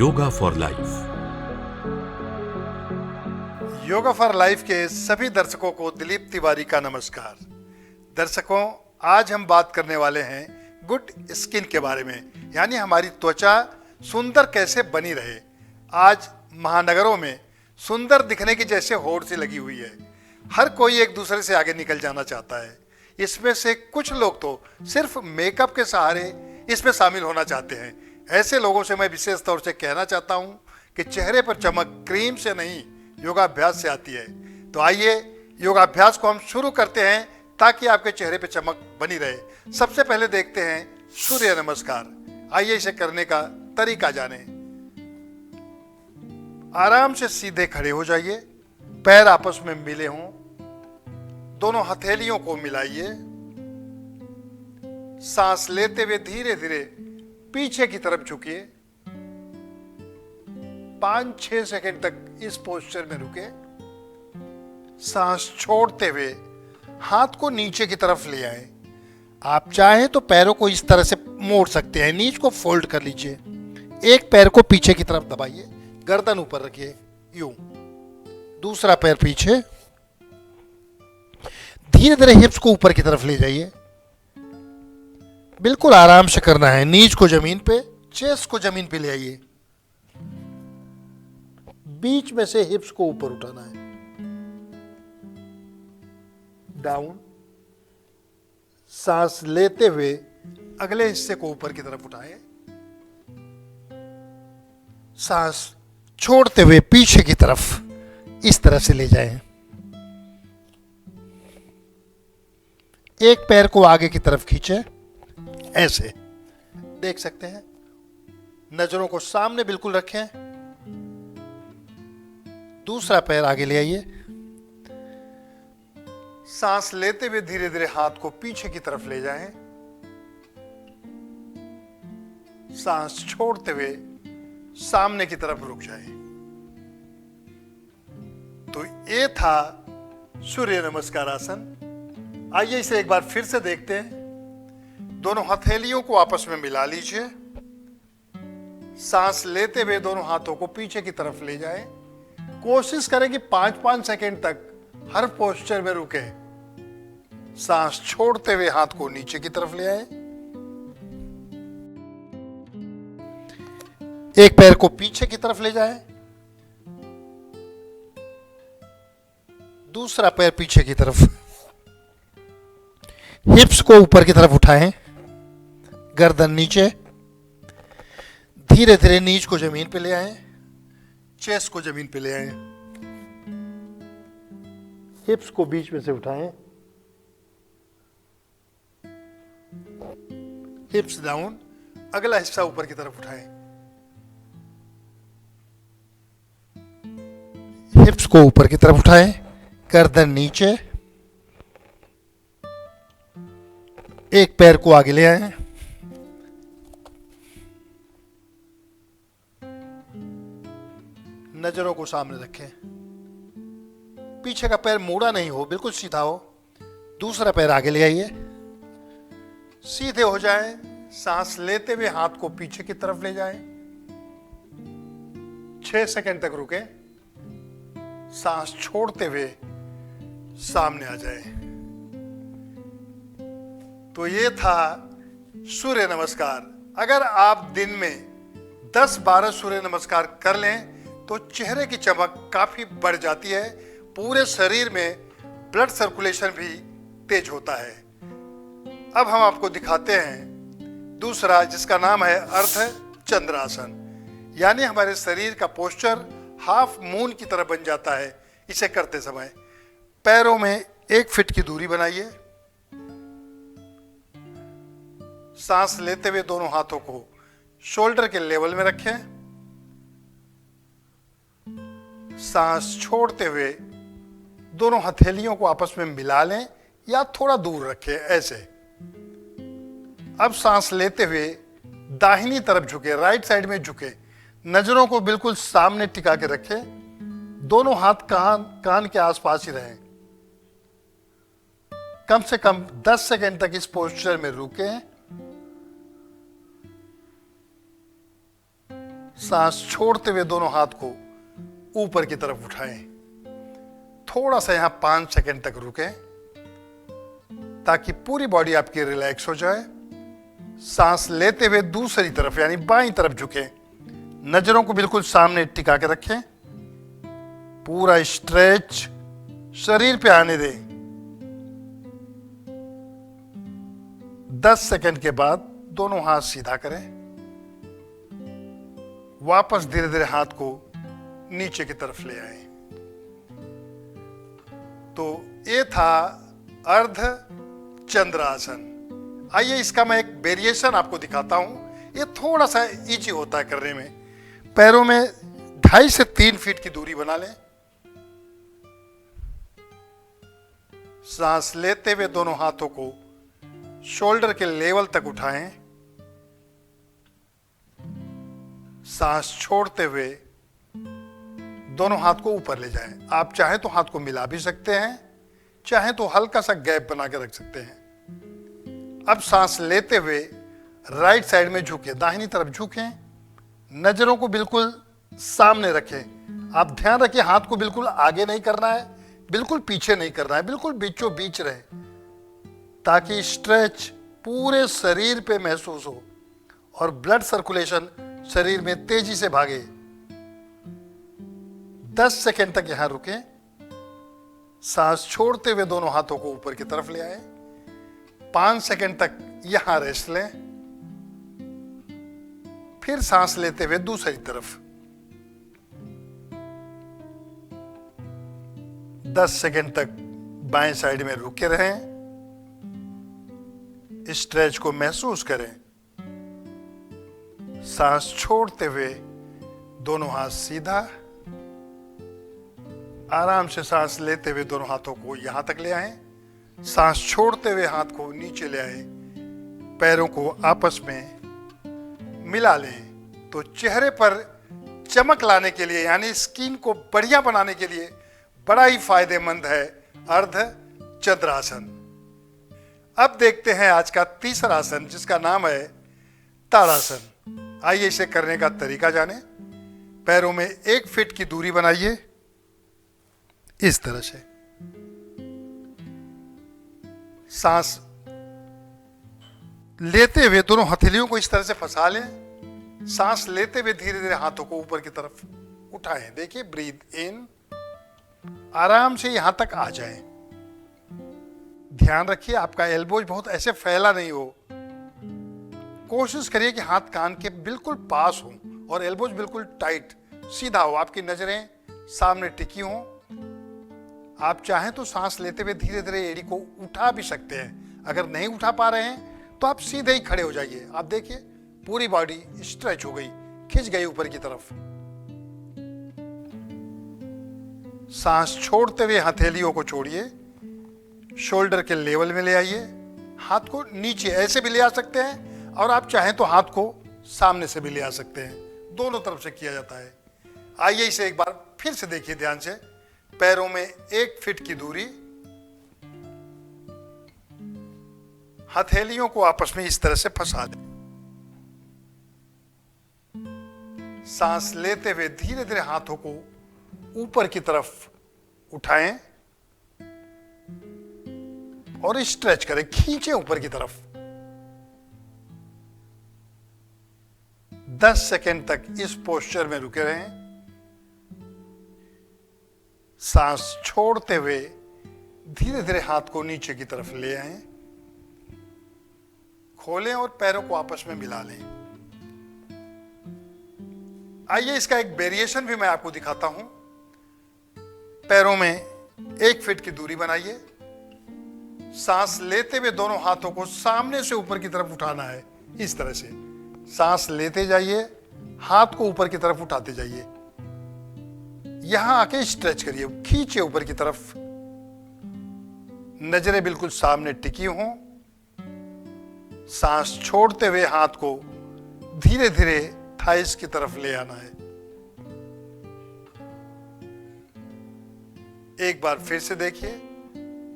Yoga for life. Yoga for life के सभी दर्शकों को दिलीप तिवारी का नमस्कार। दर्शकों, आज हम बात करने वाले हैं गुड स्किन के बारे में, यानी हमारी त्वचा सुंदर कैसे बनी रहे। आज महानगरों में सुंदर दिखने की जैसे होड़ सी लगी हुई है। हर कोई एक दूसरे से आगे निकल जाना चाहता है। इसमें से कुछ लोग तो सिर्फ मेकअप के सहारे इसमें शामिल होना चाहते हैं। ऐसे लोगों से मैं विशेष तौर से कहना चाहता हूं कि चेहरे पर चमक क्रीम से नहीं, योगाभ्यास से आती है। तो आइए योगाभ्यास को हम शुरू करते हैं ताकि आपके चेहरे पर चमक बनी रहे। सबसे पहले देखते हैं सूर्य नमस्कार। आइए इसे करने का तरीका जाने। आराम से सीधे खड़े हो जाइए, पैर आपस में मिले हों, दोनों हथेलियों को मिलाइए, सांस लेते हुए धीरे धीरे पीछे की तरफ झुकिए। 5-6 सेकंड तक इस पोस्चर में रुके। सांस छोड़ते हुए हाथ को नीचे की तरफ ले आए। आप चाहें तो पैरों को इस तरह से मोड़ सकते हैं, नीच को फोल्ड कर लीजिए। एक पैर को पीछे की तरफ दबाइए, गर्दन ऊपर रखिए, यूं। दूसरा पैर पीछे, धीरे धीरे हिप्स को ऊपर की तरफ ले जाइए। बिल्कुल आराम से करना है। नीज को जमीन पे, चेस्ट को जमीन पे ले आइए। बीच में से हिप्स को ऊपर उठाना है। डाउन। सांस लेते हुए अगले हिस्से को ऊपर की तरफ उठाएं। सांस छोड़ते हुए पीछे की तरफ इस तरह से ले जाएं। एक पैर को आगे की तरफ खींचे, ऐसे देख सकते हैं। नजरों को सामने बिल्कुल रखें। दूसरा पैर आगे ले आइए। सांस लेते हुए धीरे धीरे हाथ को पीछे की तरफ ले जाएं। सांस छोड़ते हुए सामने की तरफ रुक जाएं। तो ये था सूर्य नमस्कार आसन। आइए इसे एक बार फिर से देखते हैं। दोनों हथेलियों को आपस में मिला लीजिए। सांस लेते हुए दोनों हाथों को पीछे की तरफ ले जाएं। कोशिश करें कि 5-5 सेकंड तक हर पोस्चर में रुके। सांस छोड़ते हुए हाथ को नीचे की तरफ ले आए। एक पैर को पीछे की तरफ ले जाएं। दूसरा पैर पीछे की तरफ। हिप्स को ऊपर की तरफ उठाएं, गर्दन नीचे। धीरे धीरे नीज को जमीन पे ले आएं, चेस्ट को जमीन पे ले आएं। हिप्स को बीच में से उठाएं, हिप्स डाउन। अगला हिस्सा ऊपर की तरफ उठाएं। हिप्स को ऊपर की तरफ उठाएं, गर्दन नीचे। एक पैर को आगे ले आएं। नजरों को सामने रखें। पीछे का पैर मुड़ा नहीं हो, बिल्कुल सीधा हो। दूसरा पैर आगे ले आइए। सीधे हो जाएं। सांस लेते हुए हाथ को पीछे की तरफ ले जाएं। 6 सेकंड तक रुके। सांस छोड़ते हुए सामने आ जाएं। तो ये था सूर्य नमस्कार। अगर आप दिन में 10-12 सूर्य नमस्कार कर लें तो चेहरे की चमक काफी बढ़ जाती है। पूरे शरीर में ब्लड सर्कुलेशन भी तेज होता है। अब हम आपको दिखाते हैं दूसरा, जिसका नाम है अर्ध चंद्रासन, यानी हमारे शरीर का पोस्चर हाफ मून की तरह बन जाता है। इसे करते समय पैरों में 1 फीट की दूरी बनाइए। सांस लेते हुए दोनों हाथों को शोल्डर के लेवल में रखें। सांस छोड़ते हुए दोनों हथेलियों को आपस में मिला लें या थोड़ा दूर रखें, ऐसे। अब सांस लेते हुए दाहिनी तरफ झुके, राइट साइड में झुके। नजरों को बिल्कुल सामने टिका के रखें। दोनों हाथ कान के आसपास ही रहें। कम से कम 10 सेकंड तक इस पोस्चर में रुकें। सांस छोड़ते हुए दोनों हाथ को ऊपर की तरफ उठाएं। थोड़ा सा यहां 5 सेकंड तक रुकें ताकि पूरी बॉडी आपकी रिलैक्स हो जाए। सांस लेते हुए दूसरी तरफ यानी बाईं तरफ झुकें। नजरों को बिल्कुल सामने टिका के रखें। पूरा स्ट्रेच शरीर पे आने दें। 10 सेकंड के बाद दोनों हाथ सीधा करें। वापस धीरे धीरे हाथ को नीचे की तरफ ले आए। तो ये था अर्ध चंद्रासन। आइए इसका मैं एक वेरिएशन आपको दिखाता हूं। ये थोड़ा सा इजी होता है करने में। पैरों में 2.5 से 3 फीट की दूरी बना लें। सांस लेते हुए दोनों हाथों को शोल्डर के लेवल तक उठाएं। सांस छोड़ते हुए दोनों हाथ को ऊपर ले जाएं। आप चाहें तो हाथ को मिला भी सकते हैं, चाहें तो हल्का सा गैप बना के रख सकते हैं। अब सांस लेते हुए राइट साइड में झुकें, दाहिनी तरफ झुकें। नजरों को बिल्कुल सामने रखें। आप ध्यान रखें हाथ को बिल्कुल आगे नहीं करना है, बिल्कुल पीछे नहीं करना है, बिल्कुल बीचों बीच रहे ताकि स्ट्रेच पूरे शरीर पे महसूस हो और ब्लड सर्कुलेशन शरीर में तेजी से भागे। 10 सेकंड तक यहां रुकें। सांस छोड़ते हुए दोनों हाथों को ऊपर की तरफ ले आए। 5 सेकंड तक यहां रेस्ट लें। फिर सांस लेते हुए दूसरी तरफ 10 सेकंड तक बाएं साइड में रुके रहें। स्ट्रेच को महसूस करें। सांस छोड़ते हुए दोनों हाथ सीधा। आराम से सांस लेते हुए दोनों हाथों को यहां तक ले आए। सांस छोड़ते हुए हाथ को नीचे ले आए। पैरों को आपस में मिला लें। तो चेहरे पर चमक लाने के लिए यानी स्किन को बढ़िया बनाने के लिए बड़ा ही फायदेमंद है अर्ध चंद्रासन। अब देखते हैं आज का तीसरा आसन जिसका नाम है ताड़ासन। आइए इसे करने का तरीका जाने। पैरों में 1 फीट की दूरी बनाइए इस तरह से। सांस लेते हुए दोनों हथेलियों को इस तरह से फंसा लें। सांस लेते हुए धीरे धीरे हाथों को ऊपर की तरफ उठाएं। देखिए, ब्रीथ इन। आराम से यहां तक आ जाएं। ध्यान रखिए आपका एल्बोज बहुत ऐसे फैला नहीं हो। कोशिश करिए कि हाथ कान के बिल्कुल पास हो और एल्बोज बिल्कुल टाइट सीधा हो। आपकी नजरें सामने टिकी हों। आप चाहें तो सांस लेते हुए धीरे धीरे एड़ी को उठा भी सकते हैं। अगर नहीं उठा पा रहे हैं तो आप सीधे ही खड़े हो जाइए। आप देखिए पूरी बॉडी स्ट्रेच हो गई, खिंच गई ऊपर की तरफ। सांस छोड़ते हुए हथेलियों को छोड़िए। शोल्डर के लेवल में ले आइए। हाथ को नीचे ऐसे भी ले आ सकते हैं और आप चाहें तो हाथ को सामने से भी ले आ सकते हैं। दोनों तरफ से किया जाता है। आइए इसे एक बार फिर से देखिए ध्यान से। पैरों में 1 फीट की दूरी। हथेलियों को आपस में इस तरह से फंसा दें। सांस लेते हुए धीरे धीरे हाथों को ऊपर की तरफ उठाएं और स्ट्रेच करें, खींचे ऊपर की तरफ। 10 सेकंड तक इस पोस्चर में रुके रहें। सांस छोड़ते हुए धीरे धीरे हाथ को नीचे की तरफ ले आएं। खोलें और पैरों को आपस में मिला लें। आइए इसका एक वेरिएशन भी मैं आपको दिखाता हूं। पैरों में 1 फीट की दूरी बनाइए। सांस लेते हुए दोनों हाथों को सामने से ऊपर की तरफ उठाना है इस तरह से। सांस लेते जाइए, हाथ को ऊपर की तरफ उठाते जाइए। यहां आके स्ट्रेच करिए, खींचे ऊपर की तरफ। नजरें बिल्कुल सामने टिकी हों। सांस छोड़ते हुए हाथ को धीरे धीरे थाइस की तरफ ले आना है। एक बार फिर से देखिए।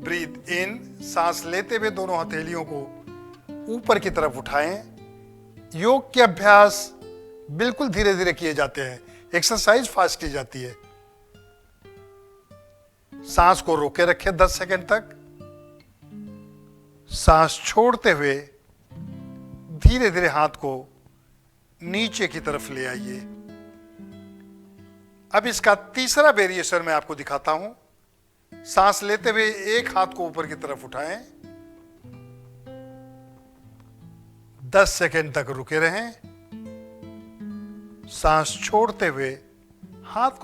ब्रीथ इन। सांस लेते हुए दोनों हथेलियों को ऊपर की तरफ उठाएं। योग के अभ्यास बिल्कुल धीरे धीरे किए जाते हैं, एक्सरसाइज फास्ट की जाती है। सांस को रोके रखें 10 सेकंड तक। सांस छोड़ते हुए धीरे धीरे हाथ को नीचे की तरफ ले आइए। अब इसका तीसरा वेरिएशन मैं आपको दिखाता हूं। सांस लेते हुए एक हाथ को ऊपर की तरफ उठाएं, 10 सेकंड तक रुके रहें। सांस छोड़ते हुए हाथ